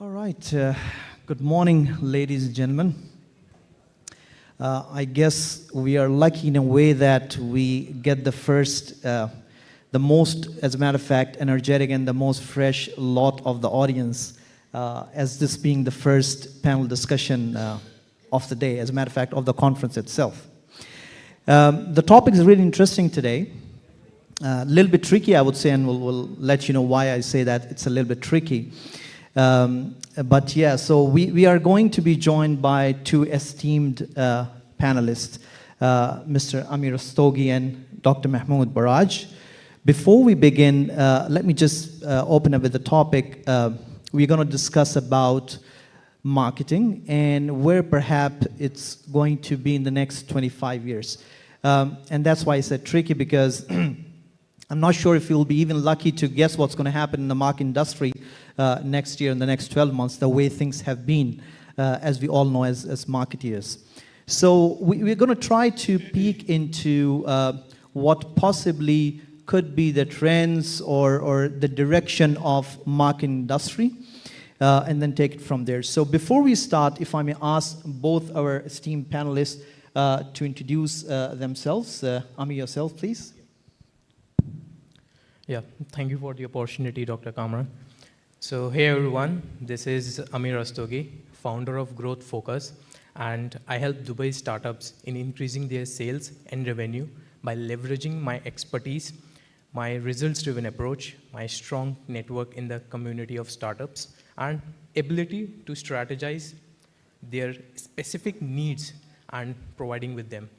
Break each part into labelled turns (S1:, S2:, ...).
S1: All right. Good morning, ladies and gentlemen. I guess we are lucky in a way that we get the most, as a matter of fact, energetic and the most fresh lot of the audience, as this being the first panel discussion of the day, as a matter of fact, of the conference itself. The topic is really interesting today. A little bit tricky, I would say, and we'll let you know why I say that it's a little bit tricky. But yeah, so we are going to be joined by two esteemed panelists, Mr. Ammi Rastogi and Dr. Mahmoud Barraj. Before we begin, let me just open up with the topic. We're going to discuss about marketing and where perhaps it's going to be in the next 25 years. And that's why I said tricky, because I'm not sure if you'll be even lucky to guess what's going to happen in the market industry next year, in the next 12 months, the way things have been, as we all know as marketeers. So we're going to try to peek into what possibly could be the trends or the direction of marketing industry, and then take it from there. So before we start, if I may ask both our esteemed panelists to introduce themselves. Ammi, yourself, please.
S2: Yeah, thank you for the opportunity, Dr. Kamran. So hey everyone, this is Ammi Rastogi, founder of Growthfocus, and I help Dubai startups in increasing their sales and revenue by leveraging my expertise, my results-driven approach, my strong network in the community of startups, and ability to strategize their specific needs and providing with them.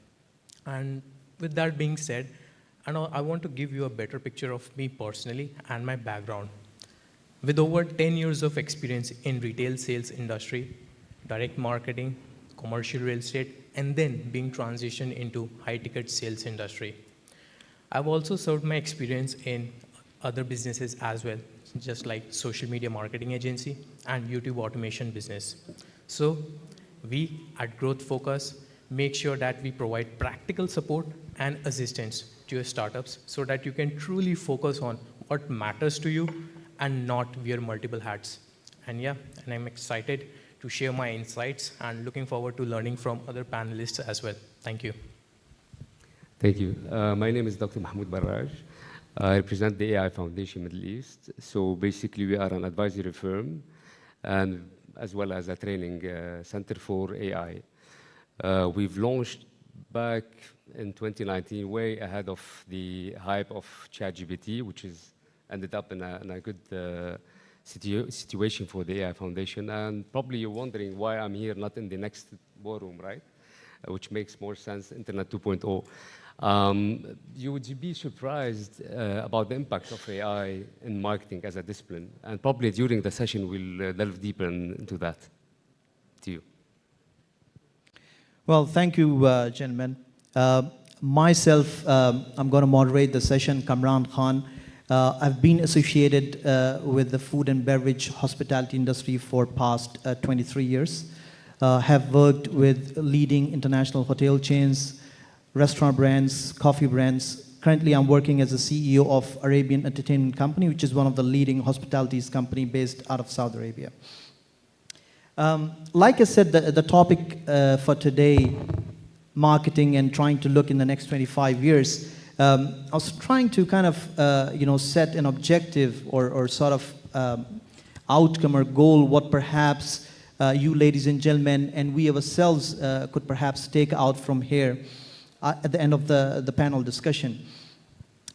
S2: And with that being said, I want to give you a better picture of me personally and my background. With over 10 years of experience in retail sales industry, direct marketing, commercial real estate, and then being transitioned into high-ticket sales industry. I've also served my experience in other businesses as well, just like social media marketing agency and YouTube automation business. So we at Growthfocus make sure that we provide practical support and assistance to your startups so that you can truly focus on what matters to you and not wear multiple hats. And yeah, and I'm excited to share my insights and looking forward to learning from other panelists as well. Thank you.
S3: Thank you. My name is Dr. Mahmoud Barraj. I represent the AI Foundation Middle East. So basically we are an advisory firm and as well as a training center for AI. We've launched back in 2019, way ahead of the hype of ChatGPT, which is ended up in a good situation for the AI Foundation. And probably you're wondering why I'm here, not in the next boardroom, right? Which makes more sense, Internet 2.0. You would be surprised about the impact of AI in marketing as a discipline. And probably during the session, we'll delve deeper into that. To you.
S1: Well, thank you, gentlemen. Myself, I'm going to moderate the session, Kamran Khan. I've been associated with the food and beverage hospitality industry for past 23 years. Have worked with leading international hotel chains, restaurant brands, coffee brands. Currently, I'm working as the CEO of Arabian Entertainment Company, which is one of the leading hospitalities company based out of Saudi Arabia. Like I said, the topic for today, marketing and trying to look in the next 25 years, I was trying to kind of, set an objective or sort of outcome or goal, what perhaps you ladies and gentlemen and we ourselves could perhaps take out from here at the end of the panel discussion.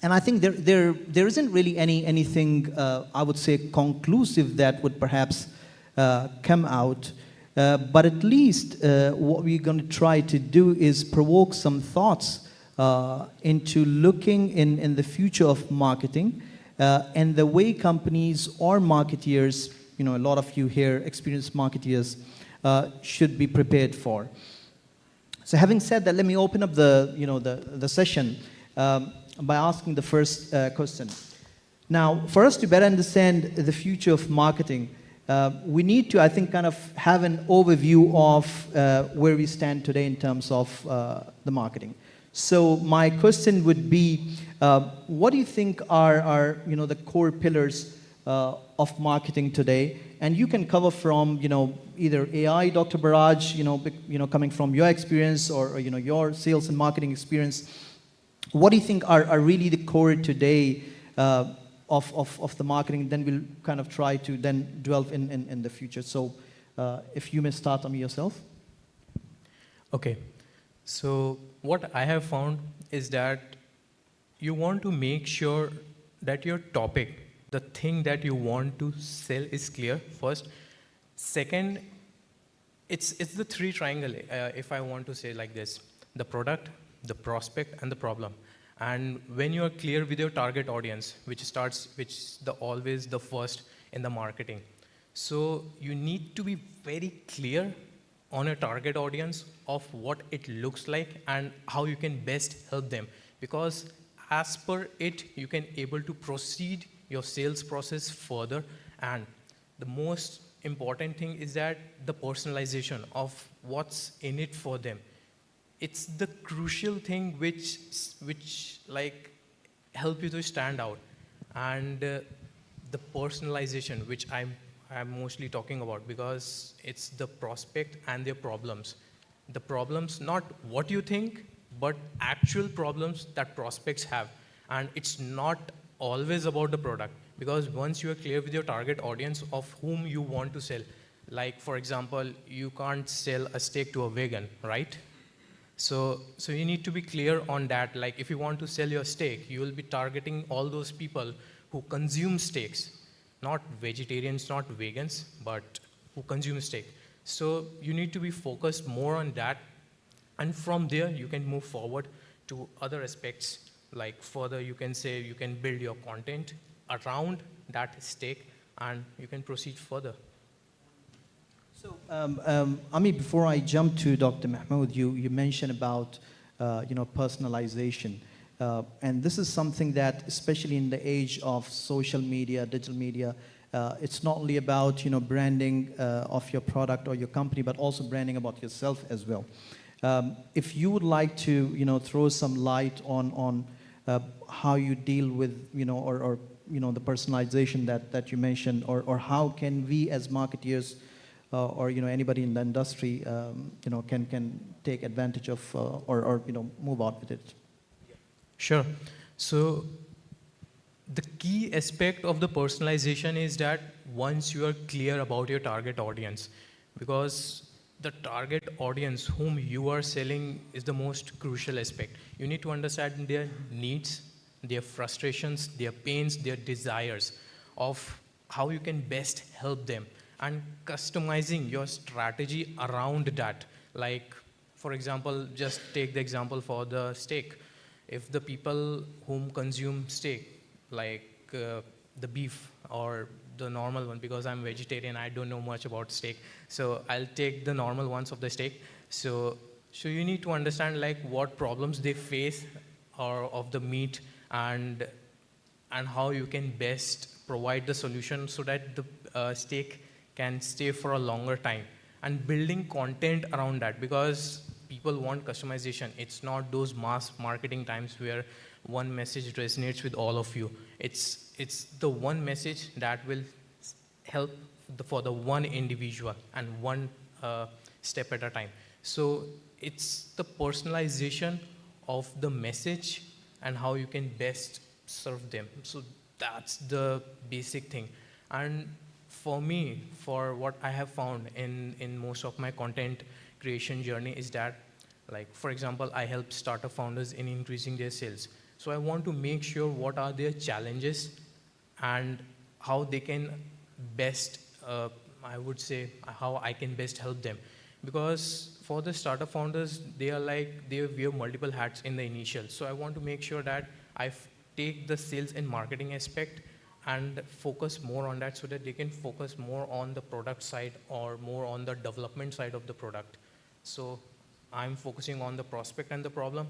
S1: And I think there isn't really anything, I would say, conclusive that would perhaps come out. But at least what we're going to try to do is provoke some thoughts into looking in the future of marketing and the way companies or marketeers, a lot of you here, experienced marketeers, should be prepared for. So having said that, let me open up the session by asking the first question. Now, for us to better understand the future of marketing, we need to, I think, kind of have an overview of where we stand today in terms of the marketing. So my question would be, what do you think are the core pillars of marketing today, and you can cover from either AI, Dr. Barraj, coming from your experience or your sales and marketing experience. What do you think are really the core today of the marketing? Then we'll kind of try to then delve in the future. So if you may start on yourself.
S2: Okay. So what I have found is that you want to make sure that your topic, the thing that you want to sell, is clear first. Second, it's the three triangle, if I want to say like this: the product, the prospect, and the problem. And when you are clear with your target audience, which is always the first in the marketing. So you need to be very clear on a target audience of what it looks like and how you can best help them. Because as per it, you can able to proceed your sales process further. And the most important thing is that the personalization of what's in it for them. It's the crucial thing which like help you to stand out. And the personalization, which I'm mostly talking about, because it's the prospect and their problems. The problems, not what you think, but actual problems that prospects have. And it's not always about the product, because once you are clear with your target audience of whom you want to sell, like for example, you can't sell a steak to a vegan, right? So you need to be clear on that. Like if you want to sell your steak, you will be targeting all those people who consume steaks. Not vegetarians, not vegans, but who consume steak. So you need to be focused more on that. And from there, you can move forward to other aspects. Like further, you can say you can build your content around that steak, and you can proceed further.
S1: So, Ammi, before I jump to Dr. Mahmoud, you mentioned about personalization. And this is something that, especially in the age of social media, digital media, it's not only about branding of your product or your company, but also branding about yourself as well. If you would like to throw some light on how you deal with or the personalization that you mentioned, or how can we as marketeers or anybody in the industry can take advantage of or move out with it.
S2: Sure. So the key aspect of the personalization is that once you are clear about your target audience, because the target audience whom you are selling is the most crucial aspect. You need to understand their needs, their frustrations, their pains, their desires, of how you can best help them, and customizing your strategy around that. Like, for example, just take the example for the steak. If the people whom consume steak, like the beef or the normal one, because I'm vegetarian, I don't know much about steak, so I'll take the normal ones of the steak. So you need to understand like what problems they face or of the meat, and how you can best provide the solution so that the steak can stay for a longer time, and building content around that, because people want customization. It's not those mass marketing times where one message resonates with all of you. It's the one message that will help for the one individual and one step at a time. So it's the personalization of the message and how you can best serve them. So that's the basic thing. And for me, for what I have found in most of my content creation journey is that, like, for example, I help startup founders in increasing their sales. So I want to make sure what are their challenges and how they can best, I would say, how I can best help them. Because for the startup founders, they wear multiple hats in the initial. So I want to make sure that I take the sales and marketing aspect and focus more on that, so that they can focus more on the product side or more on the development side of the product. So I'm focusing on the prospect and the problem.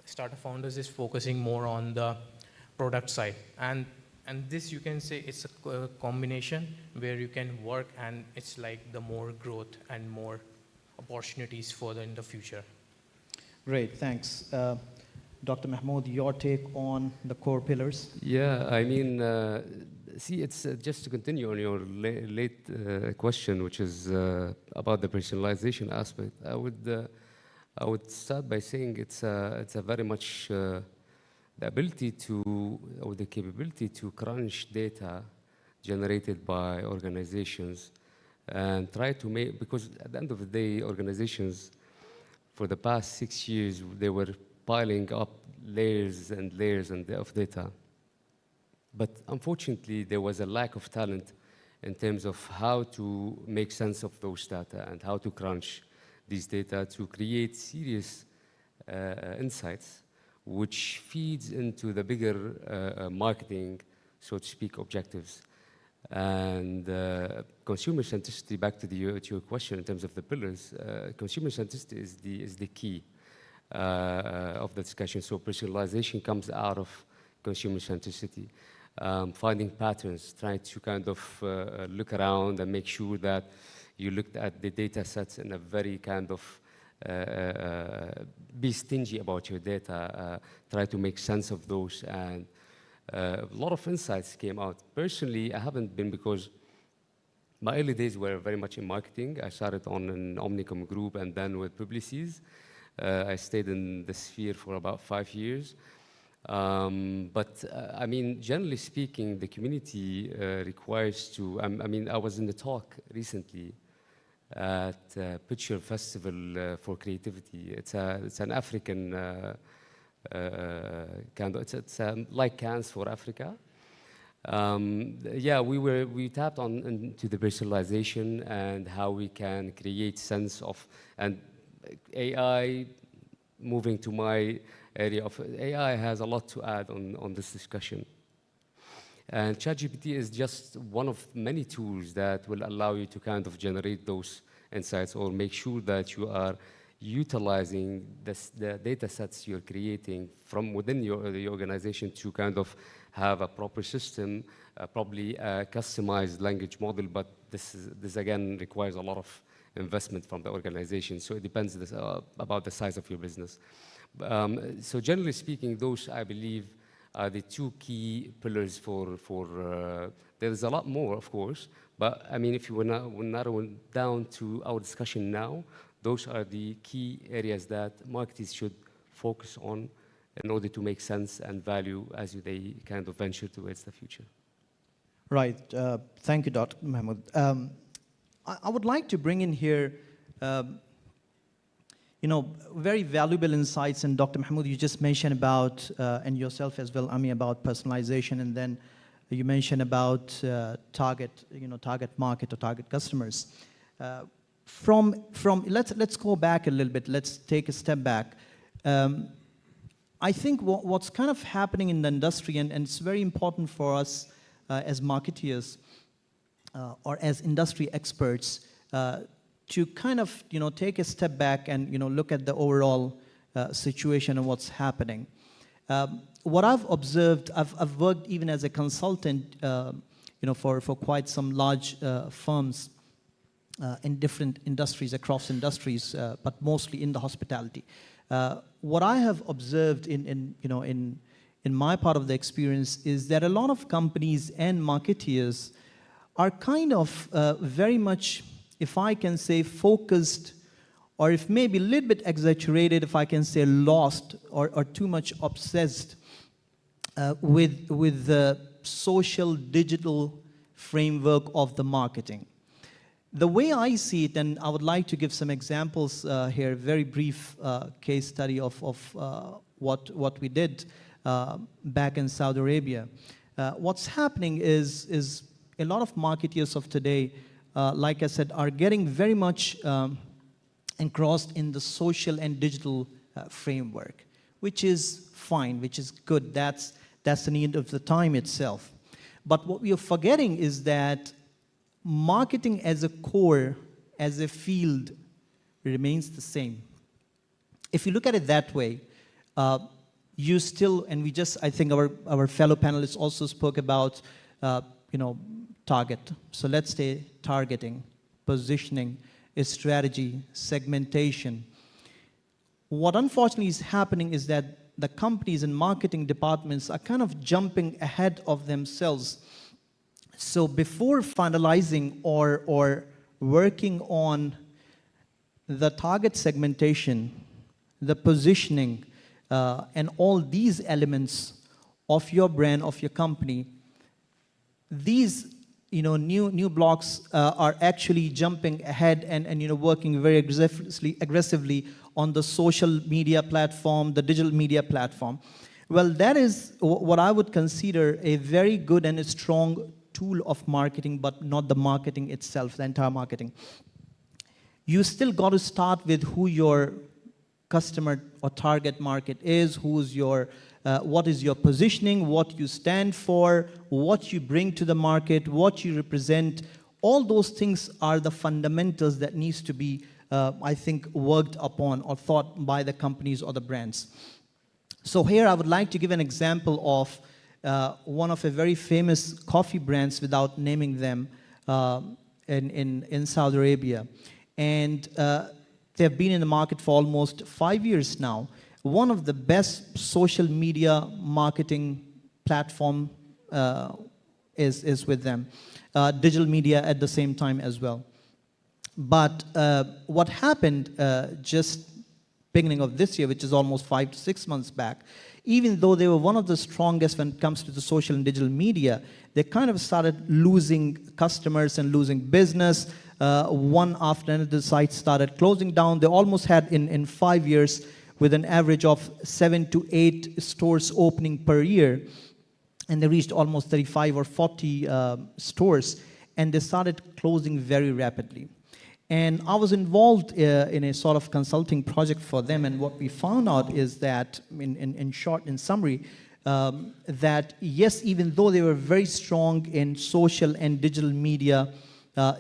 S2: Startup founders is focusing more on the product side. And this, you can say, it's a combination where you can work, and it's like the more growth and more opportunities further in the future.
S1: Great, thanks. Dr. Mahmoud, your take on the core pillars?
S3: Yeah, I mean, see, it's just to continue on your late question, which is about the personalization aspect. I would start by saying it's a very much the ability to, or the capability to crunch data generated by organizations and try to make, because at the end of the day, organizations for the past 6 years, they were piling up layers and layers of data. But unfortunately, there was a lack of talent in terms of how to make sense of those data and how to crunch these data to create serious insights, which feeds into the bigger marketing, so to speak, objectives. And consumer centricity, back to your question in terms of the pillars, consumer centricity is the key of the discussion. So personalization comes out of consumer centricity. Finding patterns, trying to kind of look around and make sure that you looked at the data sets in a very kind of be stingy about your data, try to make sense of those, and a lot of insights came out. Personally, I haven't been, because my early days were very much in marketing. I started on an Omnicom group and then with Publicis. I stayed in the sphere for about 5 years. But I mean, generally speaking, the community requires to, I mean, I was in the talk recently at Picture Festival for Creativity. It's an African kind of, it's like Cannes for Africa. Yeah, we tapped into the personalization and how we can create sense of, and AI, moving to my area of AI, has a lot to add on this discussion. And ChatGPT is just one of many tools that will allow you to kind of generate those insights or make sure that you are utilizing the data sets you're creating from within the organization to kind of have a proper system, probably a customized language model, but this again requires a lot of investment from the organization. So it depends about the size of your business. So generally speaking, those, I believe, are the two key pillars for there's a lot more, of course, but I mean, if you will narrow down to our discussion now, those are the key areas that marketers should focus on in order to make sense and value as they kind of venture towards the future.
S1: Right. Thank you, Dr. Mahmoud. I would like to bring in here, very valuable insights. And Dr. Mahmoud, you just mentioned about, and yourself as well, Ammi, about personalization, and then you mentioned about target market or target customers. Let's go back a little bit. Let's take a step back. I think what's kind of happening in the industry, and it's very important for us as marketeers or as industry experts to kind of take a step back and look at the overall situation and what's happening. What I've observed, I've worked even as a consultant, for quite some large firms in different industries, across industries, but mostly in the hospitality. What I have observed in my part of the experience is that a lot of companies and marketeers are kind of very much, if I can say, focused, or if maybe a little bit exaggerated, if I can say lost or too much obsessed with the social digital framework of the marketing. The way I see it, and I would like to give some examples here, very brief case study of what we did back in Saudi Arabia. What's happening is a lot of marketers of today, like I said, are getting very much engrossed in the social and digital framework, which is fine, which is good. That's the need of the time itself. But what we are forgetting is that marketing as a core, as a field, remains the same. If you look at it that way, you still, and I think our fellow panelists also spoke about, target. So let's say targeting, positioning, strategy, segmentation. What unfortunately is happening is that the companies and marketing departments are kind of jumping ahead of themselves So before finalizing or working on the target segmentation, the positioning, and all these elements of your brand, of your company, these new blocks are actually jumping ahead and working very aggressively on the social media platform, the digital media platform. Well, that is what I would consider a very good and a strong tool of marketing, but not the marketing itself, the entire marketing. You still got to start with who your customer or target market is, what is your positioning, what you stand for, what you bring to the market, what you represent. All those things are the fundamentals that needs to be, I think, worked upon or thought by the companies or the brands. So here I would like to give an example of one of a very famous coffee brands, without naming them, in Saudi Arabia. And they've been in the market for almost 5 years now. One of the best social media marketing platform is with them. Digital media at the same time as well. But what happened just beginning of this year, which is almost 5 to 6 months back, even though they were one of the strongest when it comes to the social and digital media, they kind of started losing customers and losing business. One after another, the sites started closing down. They almost had, in 5 years, with an average of 7 to 8 stores opening per year. And they reached almost 35 or 40 stores. And they started closing very rapidly. And I was involved in a sort of consulting project for them. And what we found out is that, in short, in summary, that yes, even though they were very strong in social and digital media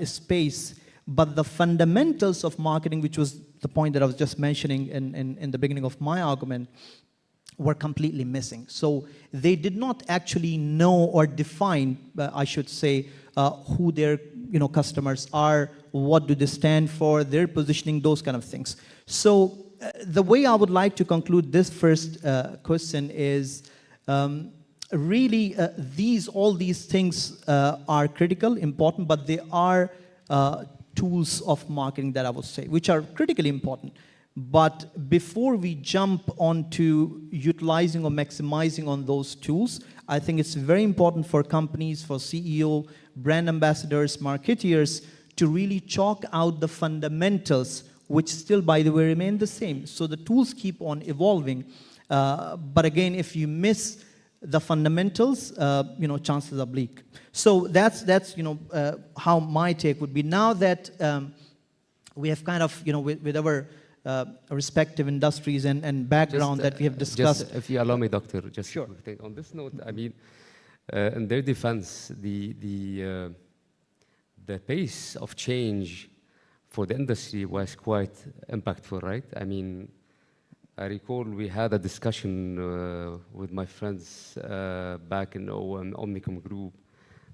S1: space, but the fundamentals of marketing, which was the point that I was just mentioning in the beginning of my argument, were completely missing. So they did not actually know or define, I should say, who their customers are, what do they stand for, their positioning, those kind of things. So the way I would like to conclude this first question is really all these things are critical, important, but they are tools of marketing that I would say, which are critically important. But before we jump onto utilizing or maximizing on those tools, I think it's very important for companies, for CEO, brand ambassadors, marketeers, to really chalk out the fundamentals, which still, by the way, remain the same. So the tools keep on evolving. But again, if you miss the fundamentals, chances are bleak. So that's how my take would be. Now that we have kind of, with our respective industries and background that we have discussed.
S3: Just, if you allow me, Doctor, just
S1: Sure.
S3: a quick thing. On this note, I mean, in their defense, the pace of change for the industry was quite impactful, right? I mean, I recall we had a discussion with my friends back in Omnicom Group.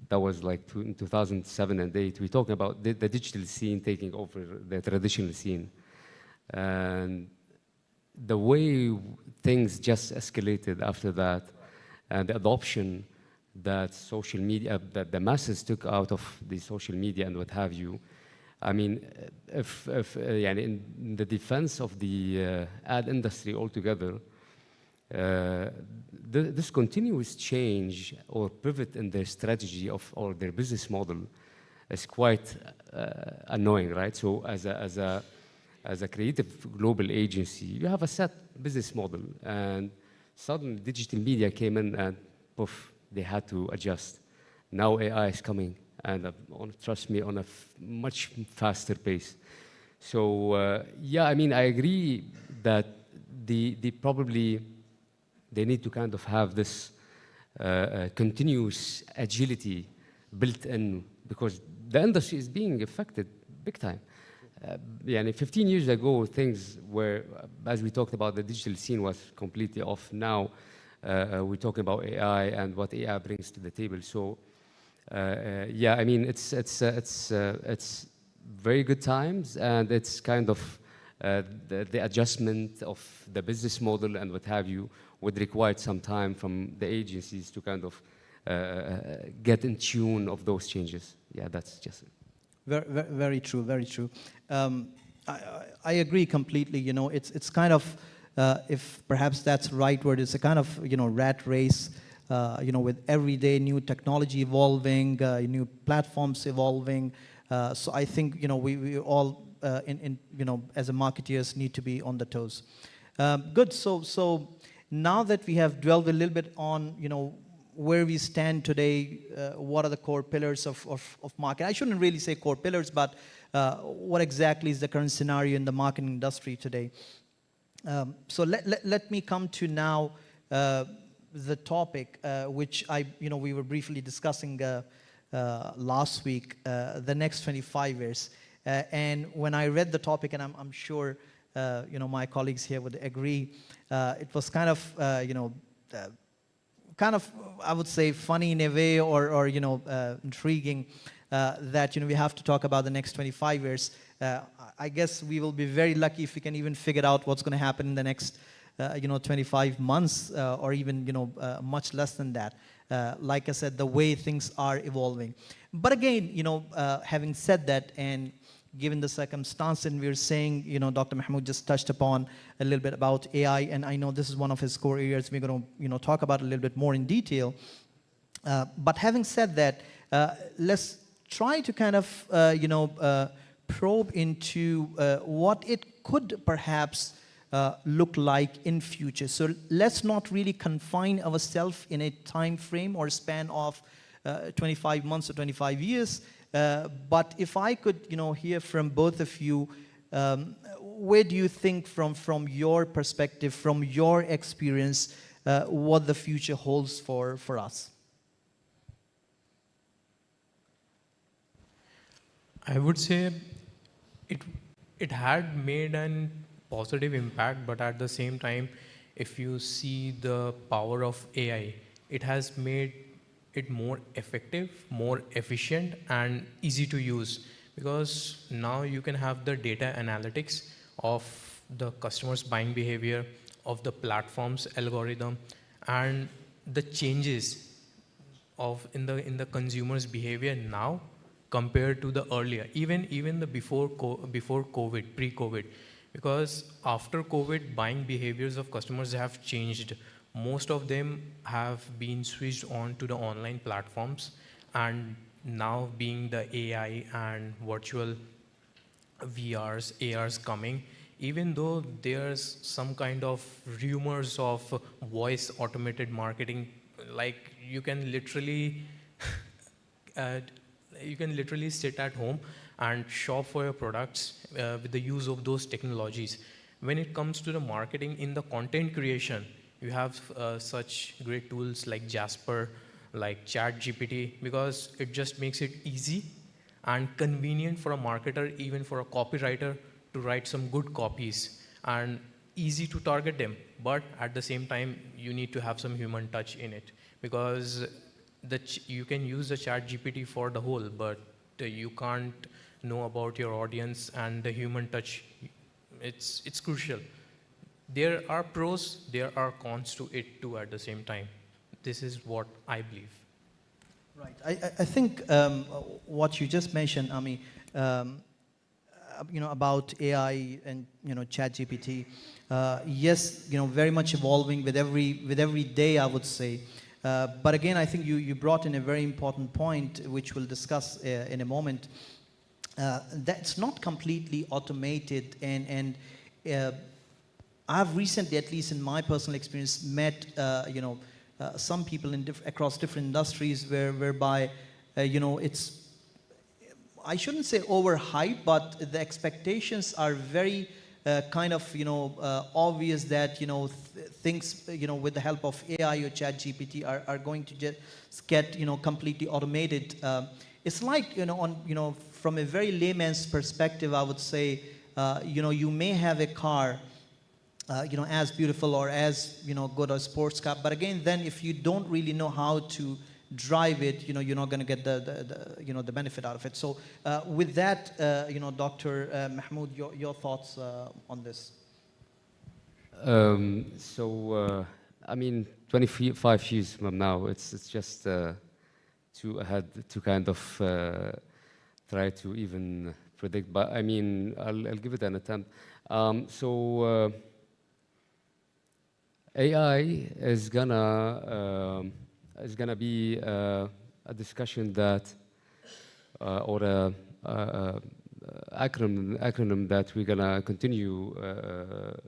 S3: That was like in 2007 and 2008. We're talking about the digital scene taking over the traditional scene. And the way things just escalated after that, and the adoption that social media, that the masses took out of the social media and what have you. I mean, if in the defense of the ad industry altogether, this continuous change or pivot in their strategy or their business model is quite annoying, right? So as a creative global agency, you have a set business model, and suddenly digital media came in and poof, they had to adjust. Now AI is coming, and trust me, on a much faster pace. So yeah, I mean, I agree that they need to kind of have this continuous agility built in, because the industry is being affected big time. 15 years ago, things were, as we talked about, the digital scene was completely off. Now we're talking about AI and what AI brings to the table. So yeah, I mean, it's very good times, and it's kind of the adjustment of the business model and what have you would require some time from the agencies to kind of get in tune of those changes. Yeah, that's just it.
S1: Very true, very true. I agree completely. You know, it's kind of, if perhaps that's the right word, it's a kind of, you know, rat race, you know, with every day new technology evolving, new platforms evolving. So I think, you know, we all, you know, as a marketeers need to be on the toes. Good, so now that we have dwelled a little bit on, you know, where we stand today, what are the core pillars of market? I shouldn't really say core pillars, but what exactly is the current scenario in the marketing industry today? So let me come to now the topic, which we were briefly discussing last week, the next 25 years. And when I read the topic, and I'm sure you know, my colleagues here would agree, it was kind of kind of, I would say, funny in a way, or you know, intriguing, that, you know, we have to talk about the next 25 years. I guess we will be very lucky if we can even figure out what's going to happen in the next, you know, 25 months, or even, you know, much less than that. Like I said, the way things are evolving. But again, you know, having said that, and given the circumstance, and we're saying, you know, Dr. Mahmoud just touched upon a little bit about AI, and I know this is one of his core areas we're going to, you know, talk about a little bit more in detail. But having said that, let's try to kind of, you know, probe into what it could perhaps look like in future. So let's not really confine ourselves in a time frame or span of 25 months or 25 years. But if I could, you know, hear from both of you, where do you think, from your perspective, from your experience, what the future holds for us?
S2: I would say it had made an positive impact, but at the same time, if you see the power of AI, it has made it more effective, more efficient, and easy to use, because now you can have the data analytics of the customer's buying behavior, of the platform's algorithm, and the changes in the consumer's behavior now compared to the earlier, even the before COVID, pre-COVID, because after COVID, buying behaviors of customers have changed. Most of them have been switched on to the online platforms, and now being the AI and virtual VRs, ARs coming, even though there's some kind of rumors of voice automated marketing, like you can literally sit at home and shop for your products with the use of those technologies. When it comes to the marketing in the content creation, you have such great tools like Jasper, like ChatGPT, because it just makes it easy and convenient for a marketer, even for a copywriter, to write some good copies, and easy to target them. But at the same time, you need to have some human touch in it, because you can use the ChatGPT for the whole, but you can't know about your audience, and the human touch, it's crucial. There are pros, there are cons to it too at the same time. This is what I believe.
S1: Right. I think what you just mentioned, Ammi, you know, about AI and, you know, ChatGPT, yes, you know, very much evolving with every day, I would say. But again, I think you brought in a very important point, which we'll discuss in a moment. That's not completely automated, and I've recently, at least in my personal experience, met you know, some people across different industries whereby you know, it's, I shouldn't say overhyped, but the expectations are very kind of, you know, obvious that, you know, things, you know, with the help of AI or ChatGPT are going to just get, you know, completely automated. It's like, you know, from a very layman's perspective, I would say, you know, you may have a car, you know, as beautiful or as, you know, good a sports car, but again, then if you don't really know how to drive it, you know, you're not going to get the you know, the benefit out of it. So with that, you know, Dr. Mahmoud, your thoughts on this?
S3: I mean, 25 years from now, it's just too ahead to kind of try to even predict. But I mean, I'll give it an attempt. AI is gonna be a discussion that or a acronym that we're gonna continue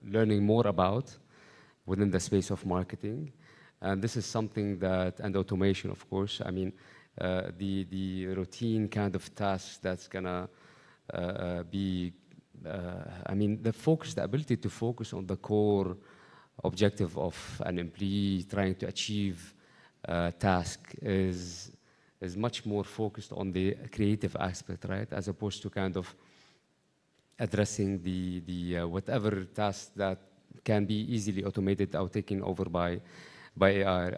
S3: learning more about within the space of marketing. And this is something that, and automation, of course. I mean, the routine kind of tasks that's gonna be, I mean, the ability to focus on the core objective of an employee trying to achieve a task is much more focused on the creative aspect, right? As opposed to kind of addressing the whatever task that can be easily automated or taken over by AI.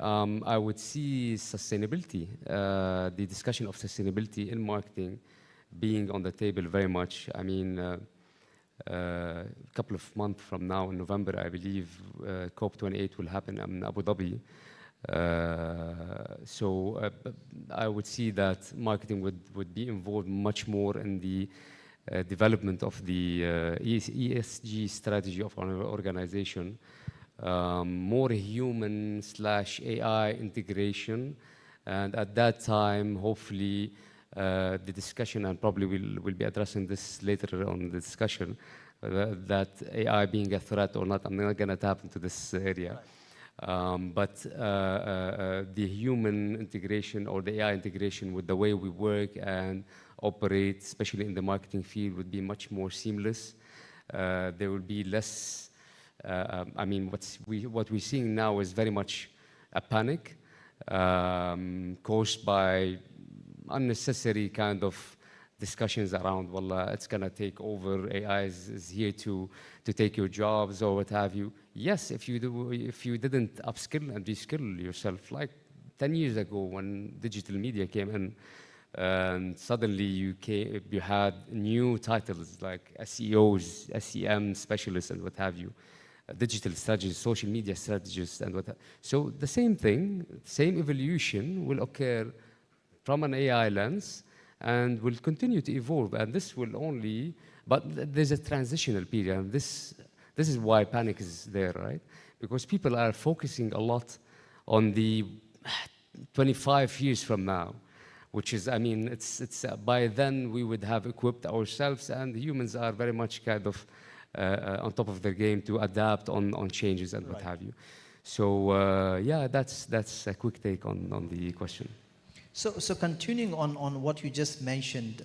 S3: I would see sustainability, the discussion of sustainability in marketing being on the table very much. I mean, a couple of months from now, in November, I believe, COP28 will happen in Abu Dhabi. I would see that marketing would be involved much more in the development of the ESG strategy of our organization, more human/AI integration, and at that time, hopefully, the discussion, and probably we'll be addressing this later on in the discussion, that AI being a threat or not. I'm not going to tap into this area. But the human integration or the AI integration with the way we work and operate, especially in the marketing field, would be much more seamless. There will be less, I mean, what we're seeing now is very much a panic caused by unnecessary kind of discussions around, well, it's going to take over, AI is here to take your jobs or what have you. Yes, if you didn't upskill and reskill yourself, like 10 years ago when digital media came in, and suddenly you had new titles like SEOs, SEM specialists, and what have you, digital strategists, social media strategists, and what. So the same thing, same evolution will occur from an AI lens, and will continue to evolve. And this will only, but there's a transitional period. And this is why panic is there, right? Because people are focusing a lot on the 25 years from now, which is, I mean, it's by then we would have equipped ourselves, and humans are very much kind of on top of their game to adapt on changes and what have you. So yeah, that's a quick take on the question.
S1: So continuing on what you just mentioned,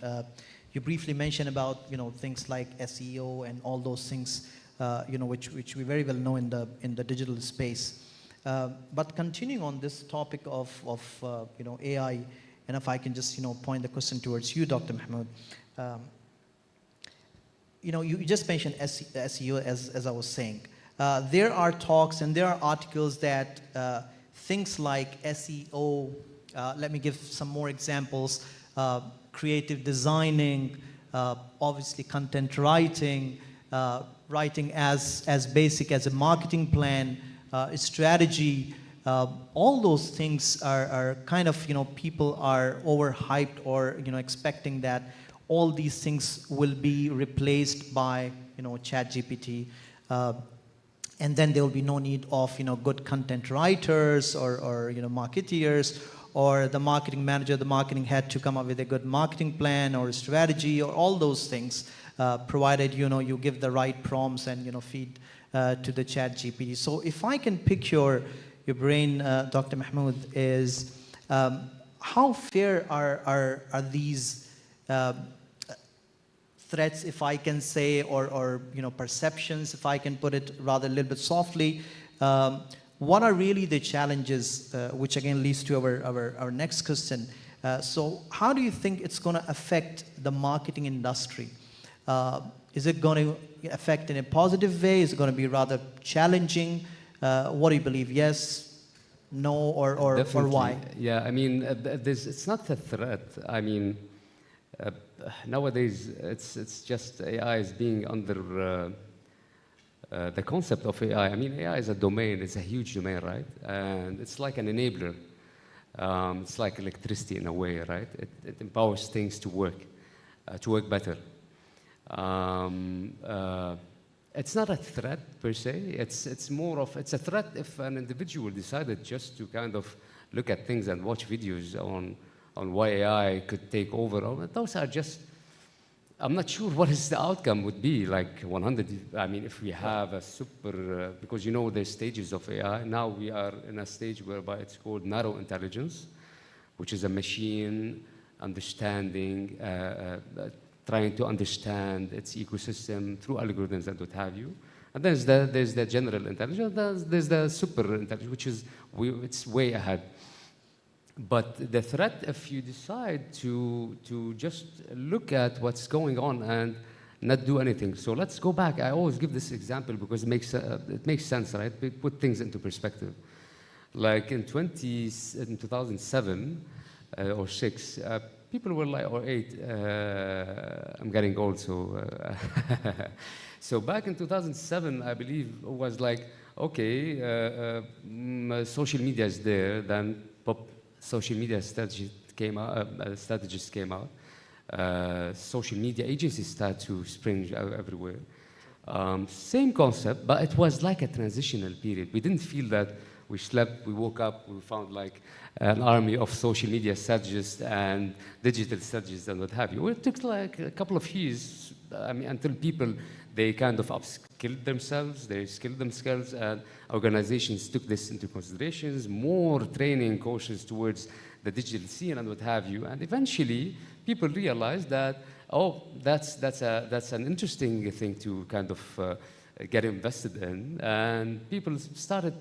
S1: you briefly mentioned about things like SEO and all those things, which we very well know in the digital space. But continuing on this topic of AI, and if I can just point the question towards you, Dr. Mahmoud. You just mentioned SEO as I was saying. There are talks and there are articles that things like SEO. Let me give some more examples. Creative designing, obviously content writing, writing as basic as a marketing plan, strategy. All those things are kind of, people are overhyped or, expecting that all these things will be replaced by, ChatGPT. And then there will be no need of, good content writers or marketeers, or the marketing manager, the marketing head to come up with a good marketing plan or a strategy or all those things, provided, you give the right prompts and, feed to the ChatGPT. So if I can pick your brain, Dr. Mahmoud, is how fair are these threats, if I can say, or perceptions, if I can put it rather a little bit softly? What are really the challenges, which again leads to our next question. So how do you think it's going to affect the marketing industry? Is it going to affect in a positive way? Is it going to be rather challenging? What do you believe? Yes, no, or why?
S3: Yeah, I mean, it's not a threat. I mean, nowadays it's just AI is being under the concept of AI. I mean, AI is a domain, it's a huge domain, right? And it's like an enabler. It's like electricity in a way, right? It empowers things to work better. It's not a threat per se. It's more of, it's a threat if an individual decided just to kind of look at things and watch videos on why AI could take over. Those are just, I'm not sure what is the outcome would be, like 100, I mean, if we have a super, because you know there's stages of AI. Now we are in a stage whereby it's called narrow intelligence, which is a machine understanding, trying to understand its ecosystem through algorithms and what have you. And there's the general intelligence, there's the super intelligence, which is, it's way ahead. But the threat, if you decide to just look at what's going on and not do anything. So let's go back. I always give this example because it makes sense, right? Put things into perspective. Like in 2007 or 6, people were like, or 8, I'm getting old, so. So back in 2007, I believe it was like, okay, social media is there, then social media strategists came out. Social media agencies started to spring everywhere. Same concept, but it was like a transitional period. We didn't feel that we slept, we woke up, we found like an army of social media strategists and digital strategists and what have you. It took like a couple of years, I mean, until people, they kind of upskilled themselves, they skilled themselves, and organizations took this into considerations, more training courses towards the digital scene and what have you. And eventually, people realized that, oh, that's an interesting thing to kind of get invested in. And people started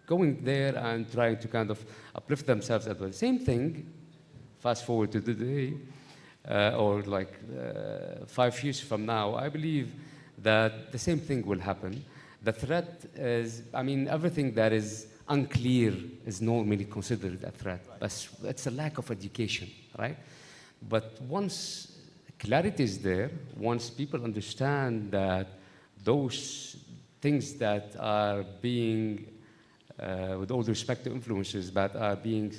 S3: going there and trying to kind of uplift themselves as well. Same thing, fast forward to today, or like 5 years from now, I believe that the same thing will happen. The threat is, I mean, everything that is unclear is normally considered a threat. But it's a lack of education, right? But once clarity is there, once people understand that those things that are being, with all due respect to influences, but are being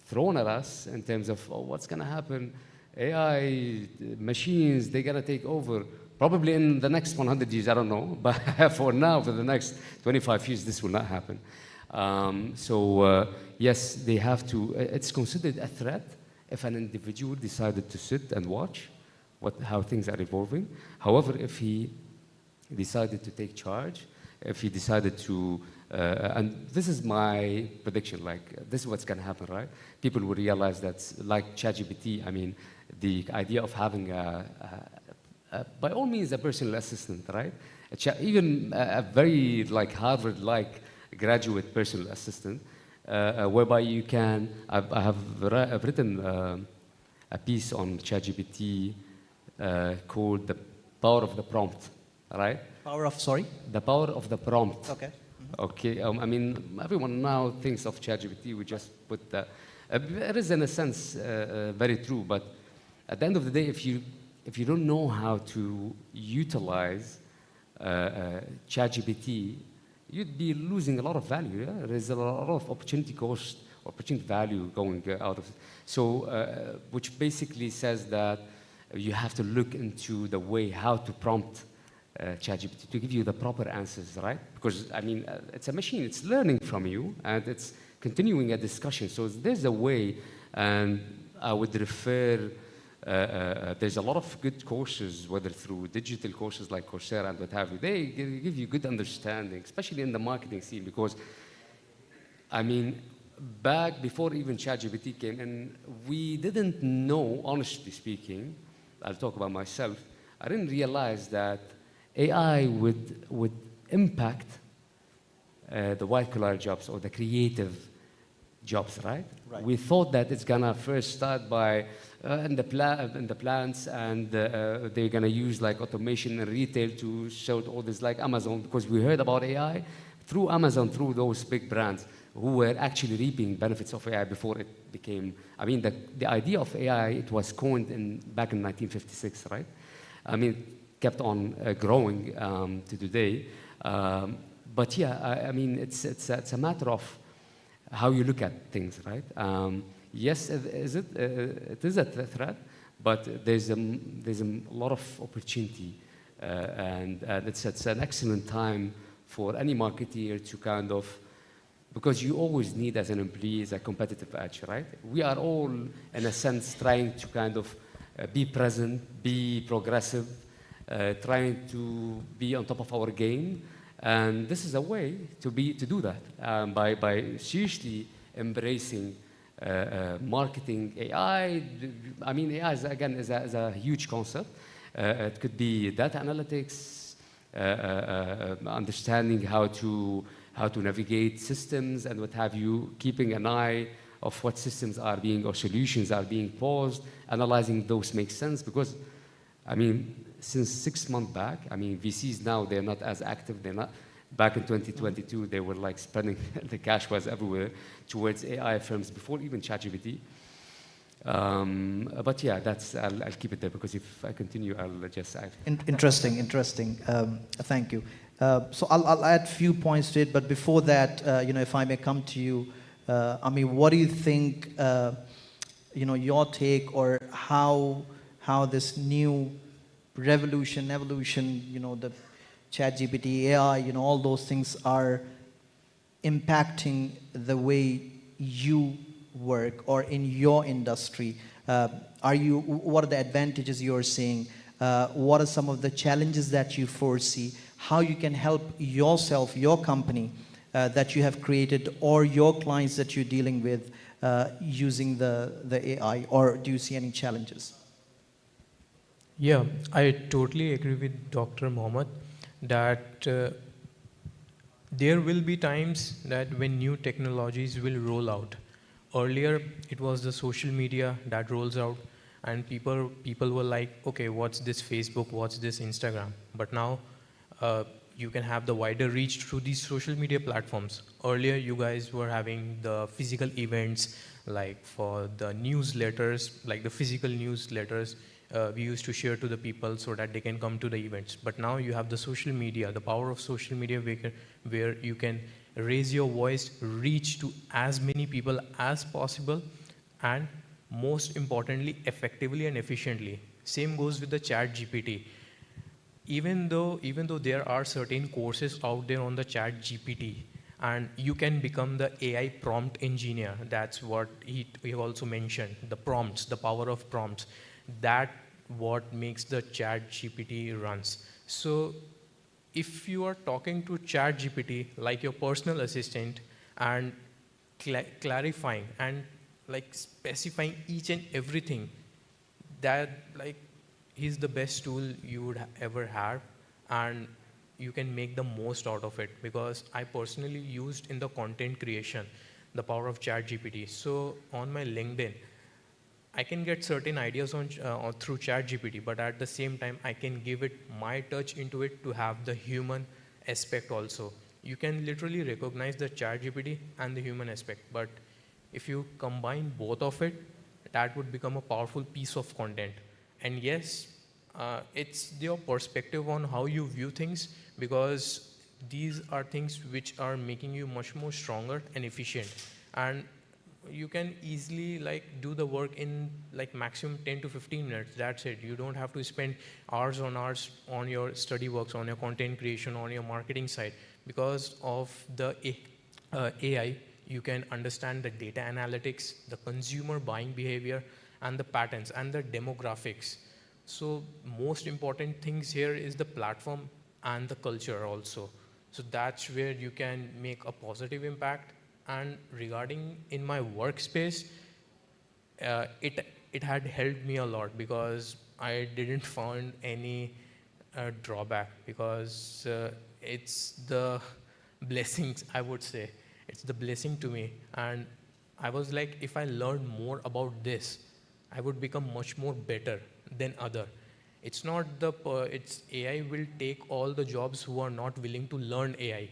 S3: thrown at us in terms of, oh, what's going to happen? AI, machines, they're going to take over. Probably in the next 100 years, I don't know. But for now, for the next 25 years, this will not happen. Yes, they have to, it's considered a threat if an individual decided to sit and watch how things are evolving. However, if he decided to take charge, if he decided to, and this is my prediction, like this is what's going to happen, right? People will realize that, like ChatGPT, I mean, the idea of having by all means, a personal assistant, right? Even a very like Harvard-like graduate personal assistant, whereby you can, I've written a piece on ChatGPT called The Power of the Prompt, right?
S1: Power of, sorry?
S3: The Power of the Prompt.
S1: Okay.
S3: Okay, I mean, everyone now thinks of ChatGPT, we just put the, it is in a sense very true, but at the end of the day, if you don't know how to utilize ChatGPT, you'd be losing a lot of value. Yeah? There's a lot of opportunity cost, opportunity value going out of it. So, which basically says that you have to look into the way how to prompt ChatGPT to give you the proper answers, right? Because, I mean, it's a machine, it's learning from you, and it's continuing a discussion. So there's a way, and I would refer, there's a lot of good courses, whether through digital courses like Coursera and what have you. They give you good understanding, especially in the marketing scene, because, I mean, back before even ChatGPT came in, we didn't know, honestly speaking, I'll talk about myself, I didn't realize that AI would impact the white-collar jobs or the creative jobs, right? We thought that it's gonna first start by in the plants, and they're gonna use like automation and retail to show all this, like Amazon, because we heard about AI through Amazon, through those big brands who were actually reaping benefits of AI before it became. I mean, the idea of AI, it was coined back in 1956, right? I mean, kept on growing to today. But yeah, I mean, it's a matter of how you look at things, right? Yes, it is a threat, but there's a lot of opportunity, and it's an excellent time for any marketeer to kind of, because you always need as an employee is a competitive edge, right? We are all, in a sense, trying to kind of be present, be progressive, trying to be on top of our game. And this is a way to do that by seriously embracing marketing AI. I mean, AI is a huge concept. It could be data analytics, understanding how to navigate systems and what have you, keeping an eye of what systems are being or solutions are being paused, analyzing those make sense. Because, I mean, since 6 months back, I mean, VCs now, they're not as active. They're not. Back in 2022, they were like spending, the cash was everywhere towards AI firms before even ChatGPT. But yeah, I'll keep it there, because if I continue, I'll just add.
S1: Interesting. Thank you. So I'll add a few points to it, but before that, if I may come to you, Ammi, what do you think, your take, or how this new evolution, the ChatGPT, AI, all those things are impacting the way you work or in your industry? What are the advantages you're seeing? What are some of the challenges that you foresee? How you can help yourself, your company that you have created, or your clients that you're dealing with using the AI, or do you see any challenges?
S2: Yeah, I totally agree with Dr. Mohammed that there will be times that when new technologies will roll out. Earlier, it was the social media that rolls out, and people were like, okay, what's this Facebook, what's this Instagram? But now you can have the wider reach through these social media platforms. Earlier, you guys were having the physical events, like for the newsletters, like the physical newsletters, we used to share to the people so that they can come to the events. But now you have the social media, the power of social media, where you can raise your voice, reach to as many people as possible, and most importantly, effectively and efficiently. Same goes with the ChatGPT. Even though there are certain courses out there on the ChatGPT, and you can become the AI prompt engineer. That's what he also mentioned, the prompts, the power of prompts. That what makes the ChatGPT runs. So if you are talking to ChatGPT like your personal assistant and clarifying and like specifying each and everything, that like he's the best tool you would ever have, and you can make the most out of it. Because I personally used in the content creation the power of ChatGPT. So on my LinkedIn, I can get certain ideas through ChatGPT, but at the same time, I can give it my touch into it to have the human aspect also. You can literally recognize the ChatGPT and the human aspect, but if you combine both of it, that would become a powerful piece of content. And yes, it's your perspective on how you view things, because these are things which are making you much more stronger and efficient. And you can easily like do the work in like maximum 10 to 15 minutes. That's it. You don't have to spend hours on hours on your study works, on your content creation, on your marketing side. Because of the AI, you can understand the data analytics, the consumer buying behavior, and the patterns and the demographics. So most important things here is the platform and the culture also. So that's where you can make a positive impact. And regarding in my workspace, it had helped me a lot, because I didn't find any drawback, because it's the blessings, I would say. It's the blessing to me. And I was like, if I learn more about this, I would become much more better than other. It's not it's AI will take all the jobs who are not willing to learn AI.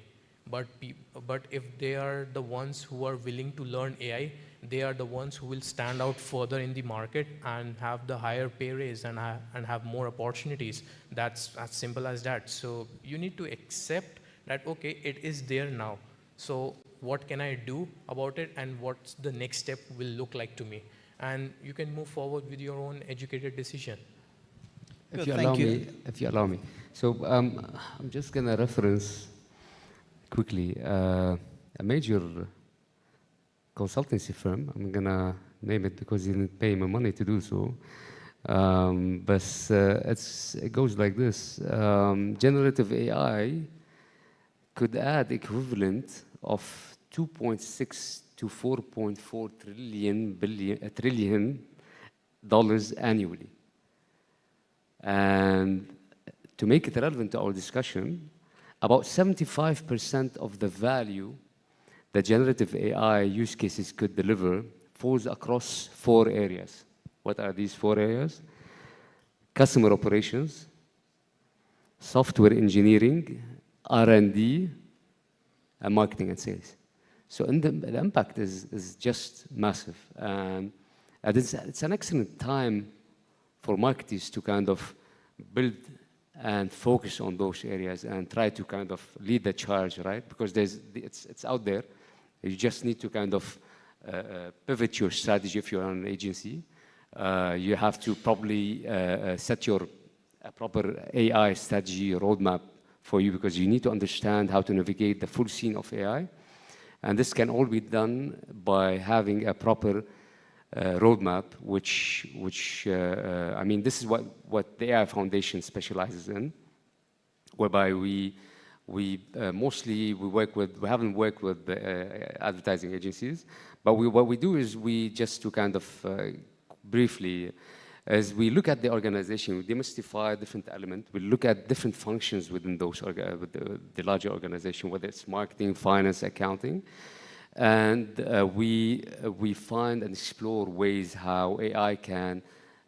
S2: But if they are the ones who are willing to learn AI, they are the ones who will stand out further in the market and have the higher pay raise and have more opportunities. That's as simple as that. So you need to accept that, okay, it is there now. So what can I do about it, and what's the next step will look like to me? And you can move forward with your own educated decision.
S3: If
S1: Good,
S3: you
S1: thank
S3: allow
S1: you.
S3: me, if you allow me. So I'm just gonna reference quickly a major consultancy firm. I'm gonna name it because he didn't pay me money to do so. But it goes like this. Generative AI could add equivalent of 2.6 to 4.4 trillion dollars annually. And to make it relevant to our discussion, about 75% of the value that generative AI use cases could deliver falls across 4 areas. What are these 4 areas? Customer operations, software engineering, R&D, and marketing and sales. So the impact is just massive. And it's an excellent time for marketers to kind of build and focus on those areas and try to kind of lead the charge, right? Because it's out there. You just need to kind of pivot your strategy if you're an agency. You have to probably set your proper AI strategy roadmap for you, because you need to understand how to navigate the full scene of AI. And this can all be done by having a proper roadmap, which I mean, this is what the AI Foundation specializes in, whereby we haven't worked with advertising agencies, but what we do is just to kind of briefly, as we look at the organization, we demystify different elements. We look at different functions within those the larger organization, whether it's marketing, finance, accounting. And we find and explore ways how AI can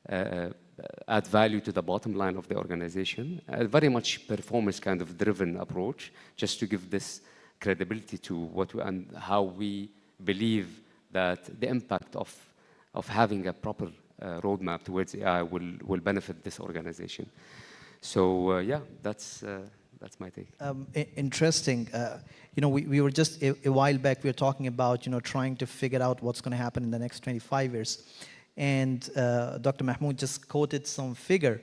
S3: add value to the bottom line of the organization. A very much performance kind of driven approach, just to give this credibility to and how we believe that the impact of having a proper roadmap towards AI will benefit this organization. So yeah, that's my take.
S1: Interesting. You know, we were just a while back, we were talking about, you know, trying to figure out what's going to happen in the next 25 years. And Dr. Mahmoud just quoted some figure.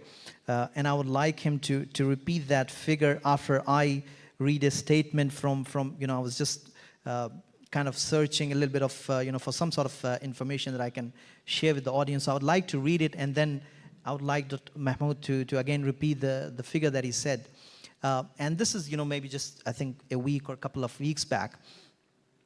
S1: And I would like him to repeat that figure after I read a statement from you know, I was just kind of searching a little bit of, you know, for some sort of information that I can share with the audience. I would like to read it, and then I would like Dr. Mahmoud to again repeat the figure that he said. And this is, you know, maybe just, I think, a week or a couple of weeks back.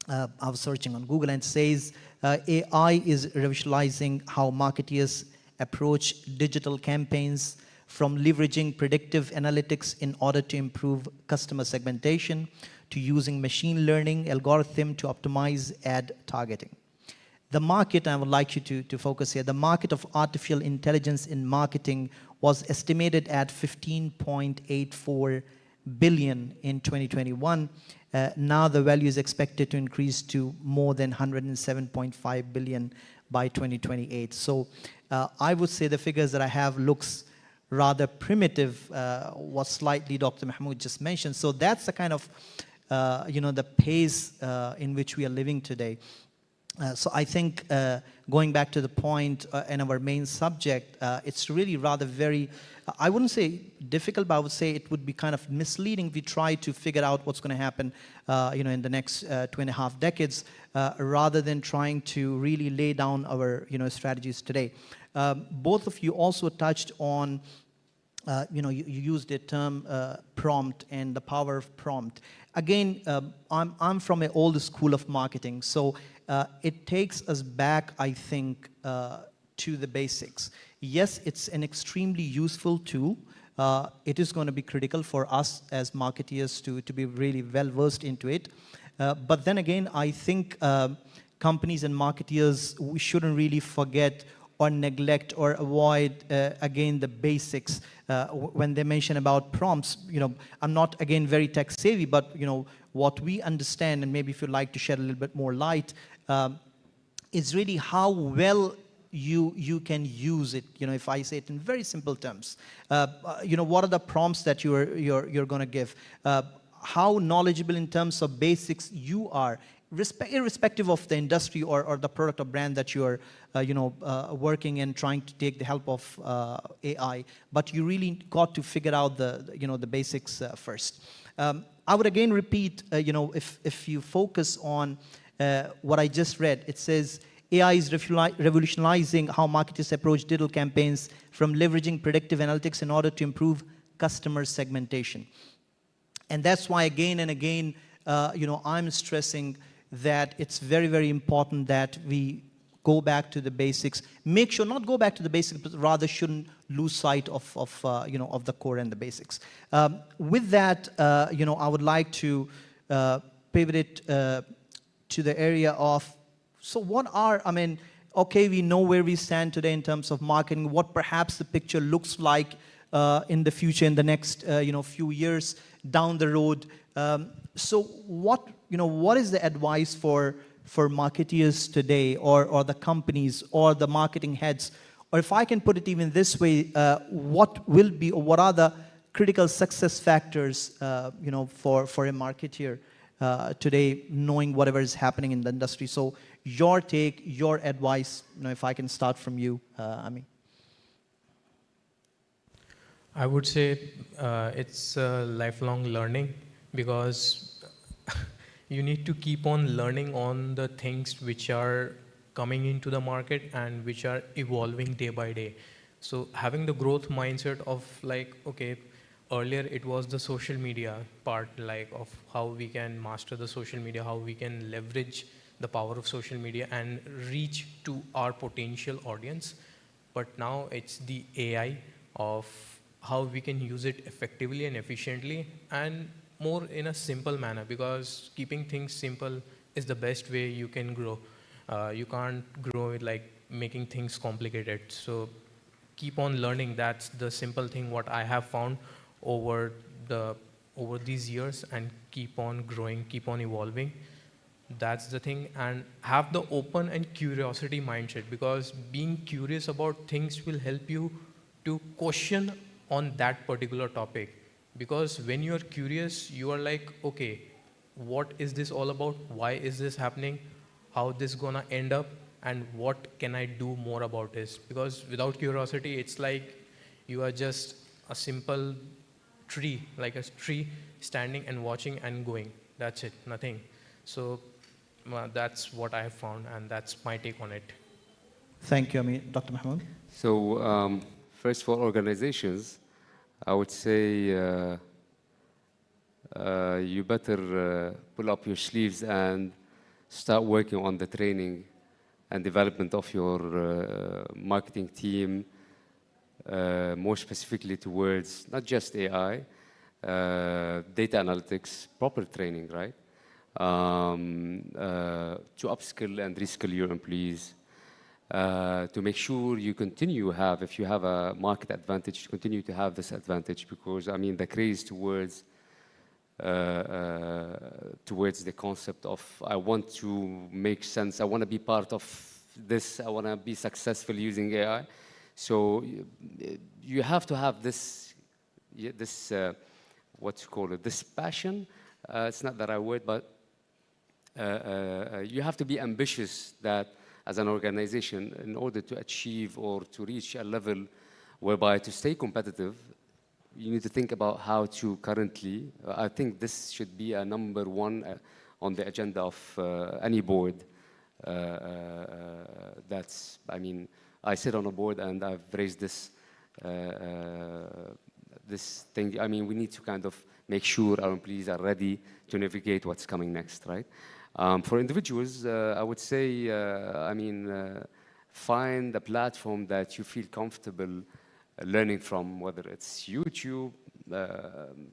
S1: I was searching on Google, and it says AI is revolutionizing how marketeers approach digital campaigns, from leveraging predictive analytics in order to improve customer segmentation, to using machine learning algorithm to optimize ad targeting. The market, I would like you to focus here, the market of artificial intelligence in marketing was estimated at 15.84 billion in 2021. Now the value is expected to increase to more than 107.5 billion by 2028. So I would say the figures that I have looks rather primitive, what slightly Dr. Mahmoud just mentioned. So that's the kind of, you know, the pace in which we are living today. So I think going back to the point and our main subject, it's really rather very, I wouldn't say difficult, but I would say it would be kind of misleading if we try to figure out what's going to happen, you know, in the next 2.5 decades, rather than trying to really lay down our, you know, strategies today. Both of you also touched on, you know, you used the term prompt and the power of prompt. Again, I'm from an old school of marketing, so it takes us back, I think, to the basics. Yes, it's an extremely useful tool. It is going to be critical for us as marketeers to be really well versed into it. But then again, I think companies and marketeers, we shouldn't really forget or neglect or avoid, again, the basics. When they mention about prompts, you know, I'm not, again, very tech savvy, but, you know, what we understand, and maybe if you'd like to shed a little bit more light, is really how well you can use it. You know, if I say it in very simple terms, you know, what are the prompts that you're going to give? How knowledgeable in terms of basics you are, irrespective of the industry or the product or brand that you're working in, trying to take the help of AI. But you really got to figure out the basics first. I would again repeat, if you focus on what I just read, it says AI is revolutionizing how marketers approach digital campaigns, from leveraging predictive analytics in order to improve customer segmentation. And that's why again and again, I'm stressing that it's very, very important that we go back to the basics. Make sure not go back to the basics, but rather shouldn't lose sight of the core and the basics. With that, I would like to pivot it to the area of, so what are, okay, we know where we stand today in terms of marketing, what perhaps the picture looks like in the future, in the next few years down the road. So what is the advice for marketeers today, or the companies, or the marketing heads? Or if I can put it even this way, what will be, or what are the critical success factors for a marketeer today, knowing whatever is happening in the industry? So your take, your advice, if I can start from you, Ammi.
S2: I would say it's lifelong learning, because you need to keep on learning on the things which are coming into the market and which are evolving day by day. So having the growth mindset of like, okay, earlier it was the social media part, like of how we can master the social media, how we can leverage the power of social media and reach to our potential audience. But now it's the AI of how we can use it effectively and efficiently, and more in a simple manner, because keeping things simple is the best way you can grow. You can't grow it like making things complicated. So keep on learning. That's the simple thing what I have found over these years, and keep on growing, keep on evolving. That's the thing. And have the open and curiosity mindset, because being curious about things will help you to question on that particular topic. Because when you're curious, you are like, okay, what is this all about? Why is this happening? How this gonna end up? And what can I do more about this? Because without curiosity, it's like you are just a simple tree, like a tree standing and watching and going. That's it, nothing. So that's what I have found, and that's my take on it.
S1: Thank you, Ammi. Dr. Mahmoud?
S3: So first, for organizations, I would say you better pull up your sleeves and start working on the training and development of your marketing team, more specifically towards not just AI, data analytics, proper training, right? To upskill and reskill your employees, to make sure you continue have, if you have a market advantage, continue to have this advantage, because the craze towards the concept of I want to make sense, I want to be part of this, I want to be successful using AI. So you have to have this what you call it, this passion. It's not the right word, but you have to be ambitious that as an organization, in order to achieve or to reach a level whereby to stay competitive, you need to think about how to currently, I think this should be a number one on the agenda of any board. I sit on a board and I've raised this thing. We need to kind of make sure our employees are ready to navigate what's coming next, right? For individuals, I would say, find a platform that you feel comfortable learning from, whether it's YouTube,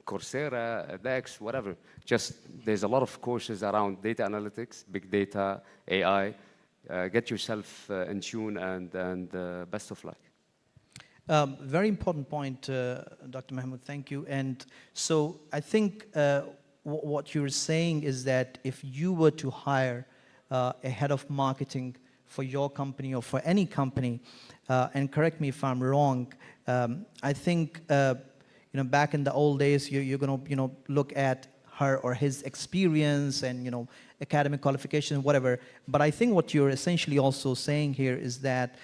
S3: Coursera, edX, whatever. Just there's a lot of courses around data analytics, big data, AI. Get yourself in tune, and best of luck.
S1: Very important point, Dr. Mahmoud. Thank you. And so I think what you're saying is that if you were to hire a head of marketing for your company or for any company, and correct me if I'm wrong, I think back in the old days, you're going to look at her or his experience and academic qualification, whatever. But I think what you're essentially also saying here is that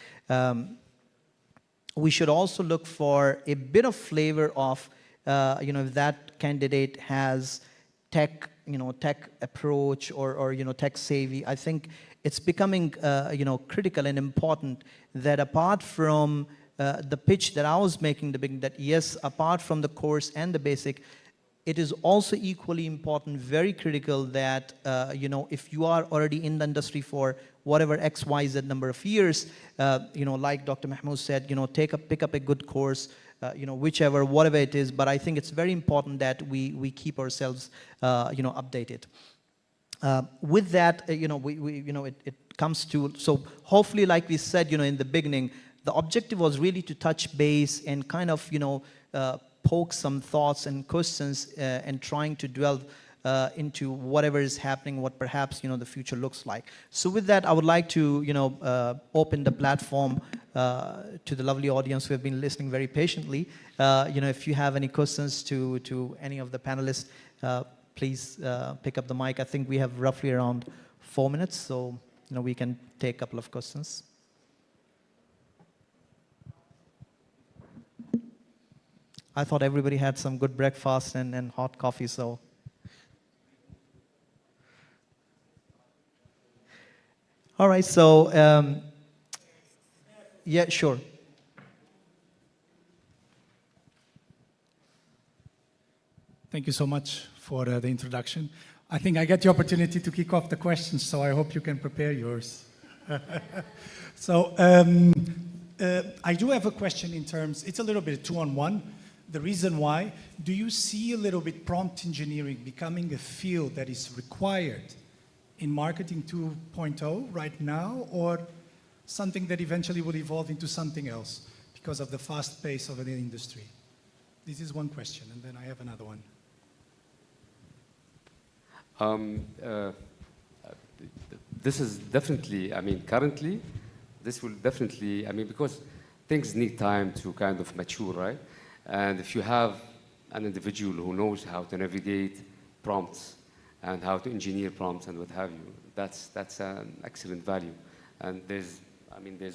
S1: we should also look for a bit of flavor of if that candidate has tech approach or tech savvy. I think it's becoming critical and important that apart from the pitch that I was making, the beginning, that yes, apart from the course and the basic, it is also equally important, very critical that if you are already in the industry for whatever X, Y, Z number of years, like Dr. Mahmoud said, pick up a good course, whichever, whatever it is. But I think it's very important that we keep ourselves, updated. With that, it comes to, so hopefully, like we said, in the beginning, the objective was really to touch base and kind of, poke some thoughts and questions and trying to delve into whatever is happening, what perhaps, the future looks like. So with that, I would like to, open the platform to the lovely audience who have been listening very patiently. If you have any questions to any of the panelists, please pick up the mic. I think we have roughly around 4 minutes, so we can take a couple of questions. I thought everybody had some good breakfast and hot coffee, so. All right, so, yeah, sure.
S4: Thank you so much for the introduction. I think I get the opportunity to kick off the questions, so I hope you can prepare yours. So I do have a question in terms, it's a little bit 2-on-1. The reason why, do you see a little bit prompt engineering becoming a field that is required in marketing 2.0 right now, or something that eventually will evolve into something else because of the fast pace of an industry? This is one question, and then I have another one.
S3: This is definitely, currently, this will definitely, because things need time to kind of mature, right? And if you have an individual who knows how to navigate prompts and how to engineer prompts and what have you, that's an excellent value. And there's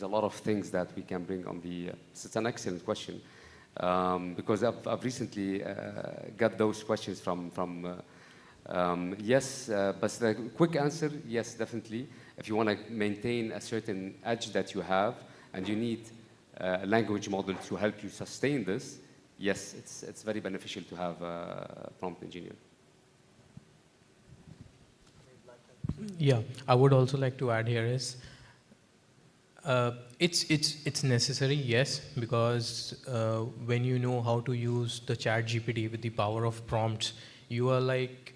S3: a lot of things that we can bring on the, it's an excellent question. Because I've recently got those questions from yes, but the quick answer, yes, definitely. If you want to maintain a certain edge that you have and you need a language model to help you sustain this, yes, it's very beneficial to have a prompt engineer.
S2: Yeah, I would also like to add here is, it's necessary, yes, because when you know how to use the ChatGPT with the power of prompts, you are like,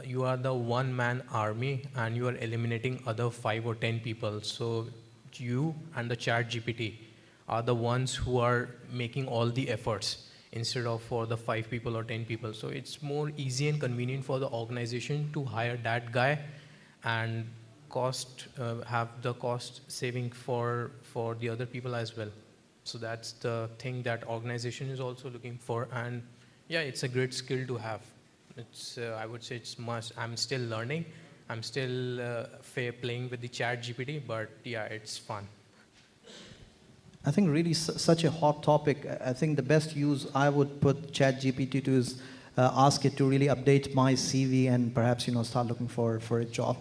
S2: you are the one-man army and you are eliminating other 5 or 10 people. So you and the ChatGPT are the ones who are making all the efforts instead of for the 5 people or 10 people. So it's more easy and convenient for the organization to hire that guy and have the cost saving for the other people as well. So that's the thing that organization is also looking for. And yeah, it's a great skill to have. It's, I would say it's must. I'm still learning. I'm still playing with the ChatGPT, but yeah, it's fun.
S1: I think really such a hot topic. I think the best use I would put ChatGPT to is ask it to really update my CV and perhaps start looking for a job.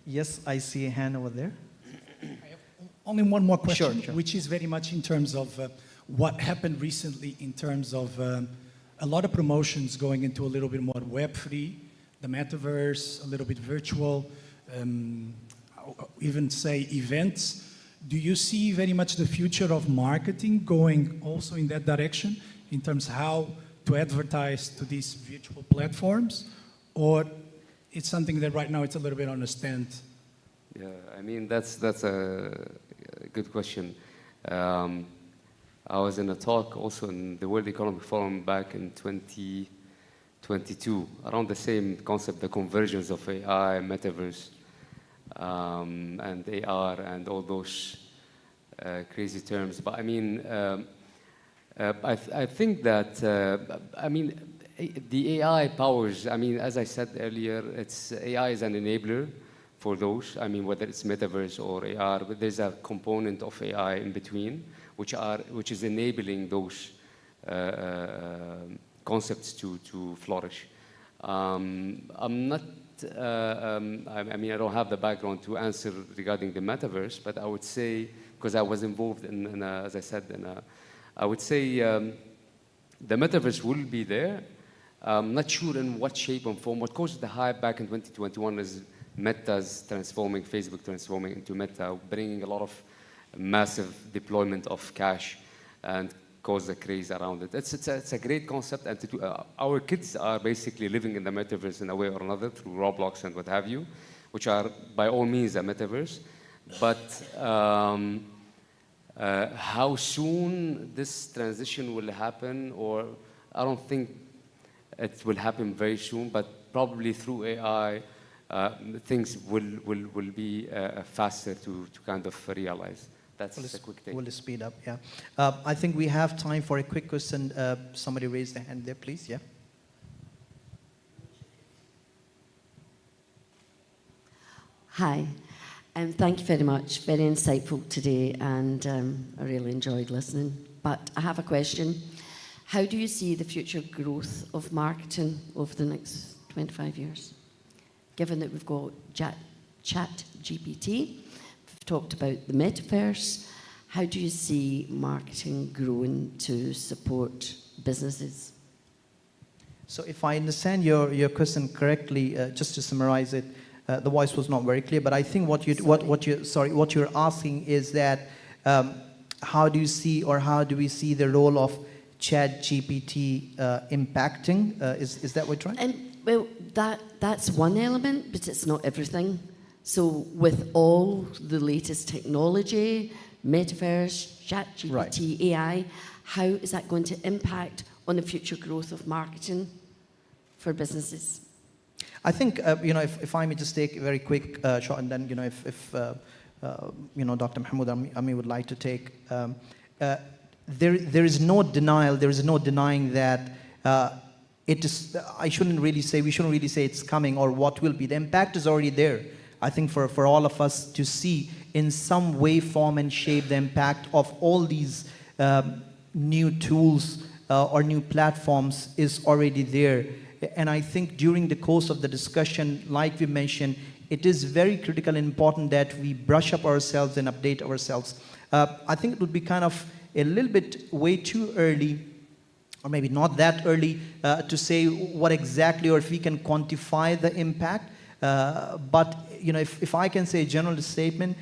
S1: Yes, I see a hand over there.
S4: I have only one more question,
S1: Sure.
S4: which is very much in terms of what happened recently in terms of a lot of promotions going into a little bit more Web3, the metaverse, a little bit virtual, even say events. Do you see very much the future of marketing going also in that direction in terms of how to advertise to these virtual platforms? Or it's something that right now it's a little bit on a stand?
S3: Yeah, that's a good question. I was in a talk also in the World Economic Forum back in 2022 around the same concept, the convergence of AI, metaverse. and AR and all those crazy terms. But I mean, I think that, the AI powers, I mean, as I said earlier, AI is an enabler for those, I mean, whether it's metaverse or AR, but there's a component of AI in between, which is enabling those concepts to flourish. I'm not, I mean, I don't have the background to answer regarding the metaverse, but I would say, because I was involved as I said, I would say the metaverse will be there. I'm not sure in what shape and form. What caused the hype back in 2021 is Meta's transforming, Facebook transforming into Meta, bringing a lot of massive deployment of cash and cause a craze around it. It's a great concept, and our kids are basically living in the metaverse in a way or another through Roblox and what have you, which are by all means a metaverse. But how soon this transition will happen, or I don't think it will happen very soon, but probably through AI, things will be faster to kind of realize. That's a quick take.
S1: Will speed up, yeah. I think we have time for a quick question. Somebody raise their hand there, please, yeah.
S5: Hi, thank you very much. Very insightful today, and I really enjoyed listening. But I have a question. How do you see the future growth of marketing over the next 25 years? Given that we've got Chat GPT, we've talked about the metaverse, how do you see marketing growing to support businesses?
S1: So if I understand your question correctly, just to summarize it, the voice was not very clear, but I think what you're asking is that how do you see, or how do we see the role of Chat GPT impacting? Is that what you're trying?
S5: Well, that's one element, but it's not everything. So with all the latest technology, metaverse, ChatGPT,
S1: Right.
S5: AI, how is that going to impact on the future growth of marketing for businesses?
S1: I think, if I may just take a very quick shot, and then, if Dr. Mahmoud Ammi would like to take, there is no denial, there is no denying that it is, we shouldn't really say it's coming or what will be. The impact is already there. I think for all of us to see in some way, form, and shape the impact of all these new tools or new platforms is already there. And I think during the course of the discussion, like we mentioned, it is very critical and important that we brush up ourselves and update ourselves. I think it would be kind of a little bit way too early, or maybe not that early, to say what exactly, or if we can quantify the impact. But if I can say a general statement,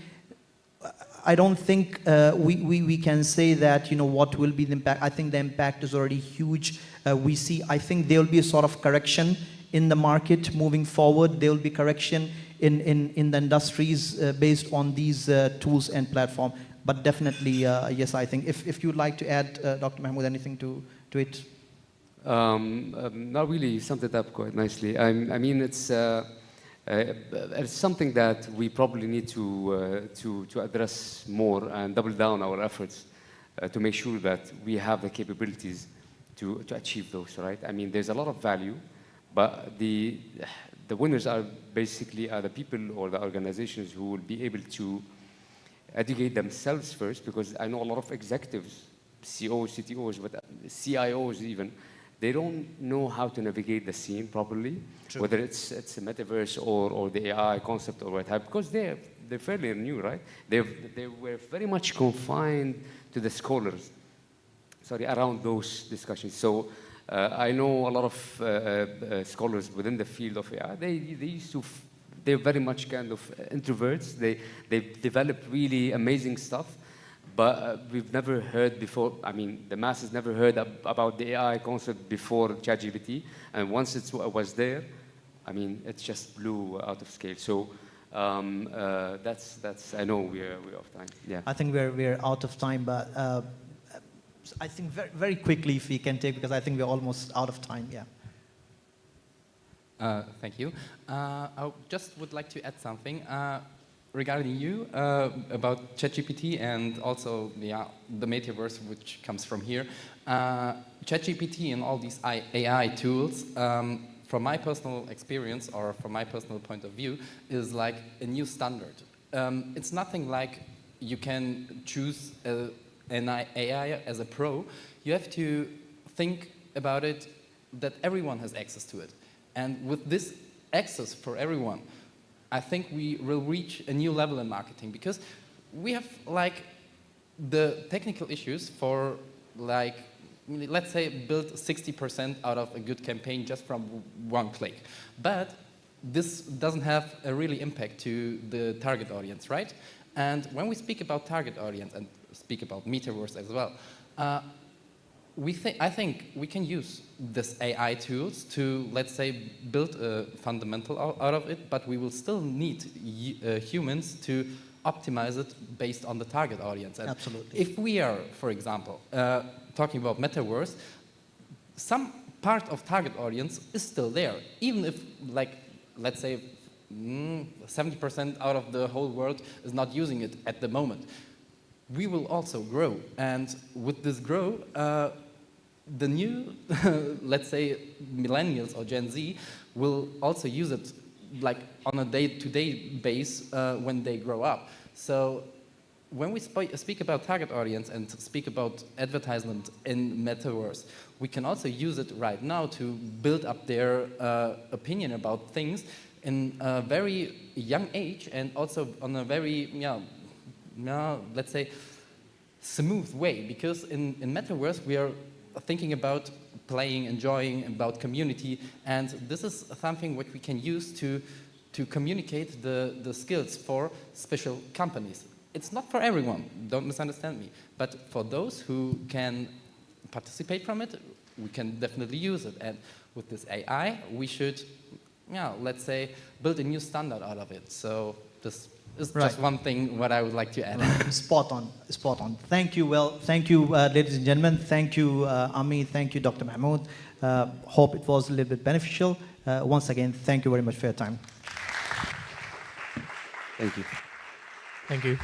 S1: I don't think we can say that what will be the impact. I think the impact is already huge. I think there will be a sort of correction in the market moving forward. There will be correction in the industries based on these tools and platform. But definitely, yes, I think. If you'd like to add, Dr. Mahmoud, anything to it?
S3: Not really. You summed it up quite nicely. I mean, it's something that we probably need to address more and double down our efforts to make sure that we have the capabilities to achieve those, right? I mean, there's a lot of value, but the winners are basically the people or the organizations who will be able to educate themselves first, because I know a lot of executives, CEOs, CTOs, but CIOs even, they don't know how to navigate the scene properly, True. Whether it's a metaverse or the AI concept or what have, because they're fairly new, right? They were very much confined to the scholars, around those discussions. So I know a lot of scholars within the field of AI. They're very much kind of introverts. They've developed really amazing stuff, but we've never heard before. I mean, the masses never heard about the AI concept before ChatGPT, and once it was there, I mean, it just blew out of scale. So that's. I know we're off time. Yeah.
S1: I think we're out of time, but I think very, very quickly if we can take, because I think we're almost out of time. Yeah.
S6: Thank you. I just would like to add something. regarding you about ChatGPT and also the metaverse which comes from here. ChatGPT and all these AI tools, from my personal experience or from my personal point of view, is like a new standard. It's nothing like you can choose an AI as a pro. You have to think about it that everyone has access to it. And with this access for everyone, I think we will reach a new level in marketing, because we have like the technical issues for like, let's say, build 60% out of a good campaign just from one click. But this doesn't have a really impact to the target audience, right? And when we speak about target audience and speak about metaverse as well, I think we can use this AI tools to, let's say, build a fundamental out of it, but we will still need humans to optimize it based on the target audience. And
S1: Absolutely.
S6: if we are, for example, talking about metaverse, some part of target audience is still there, even if, like, let's say, 70% out of the whole world is not using it at the moment. We will also grow, and with this grow, the new, let's say, millennials or Gen Z will also use it like on a day-to-day base when they grow up. So when we speak about target audience and speak about advertisement in metaverse, we can also use it right now to build up their opinion about things in a very young age, and also on a very, let's say, smooth way. Because in metaverse, we are thinking about playing, enjoying, about community, and this is something what we can use to communicate the skills for special companies. It's not for everyone, don't misunderstand me, but for those who can participate from it, we can definitely use it. And with this AI, we should, let's say, build a new standard out of it. So this is just one thing what I would like to add.
S1: Spot on, spot on. Thank you. Well, thank you, ladies and gentlemen. Thank you, Ammi. Thank you, Dr. Mahmoud. Hope it was a little bit beneficial. Once again, thank you very much for your time.
S3: Thank you.
S2: Thank you.